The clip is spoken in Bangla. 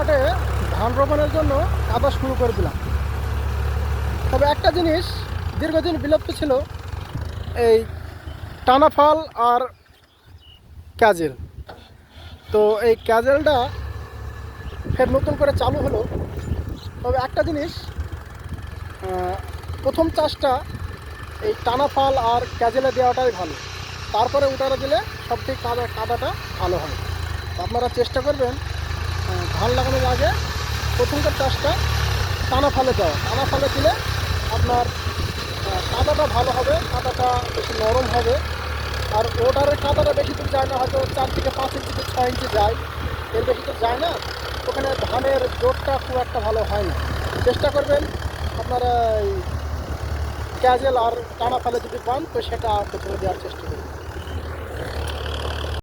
মাঠে ধান রোপণের জন্য কাদা শুরু করে দিলাম। তবে একটা জিনিস দীর্ঘদিন বিলুপ্ত ছিল, এই টানা ফাল আর ক্যাজেল। তো এই ক্যাজেলটা ফের নতুন করে চালু হলো। তবে একটা জিনিস, প্রথম চাষটা এই টানা ফাল আর ক্যাজেলে দেওয়াটাই ভালো, তারপরে উঠারে দিলে সবথেকে কাদাটা ভালো হয়। তো আপনারা চেষ্টা করবেন ধান লাগানোর আগে প্রথমকার চাষটা টানা ফালে দেওয়া। টানা ফালে দিলে আপনার কাদাটা ভালো হবে, কাদাটা বেশি নরম হবে। আর ওটারের কাদাটা বেশি দূর যায় না, হয়তো 4 থেকে 5 ইঞ্চি থেকে 6 ইঞ্চি যায়, এর বেশি তো যায় না। ওখানে ধানের জোরটা খুব একটা ভালো হয় না। চেষ্টা করবেন আপনারা এই ক্যাজেল আর টানা ফালে যদি পান তো সেটা প্রথমে দেওয়ার চেষ্টা করবেন।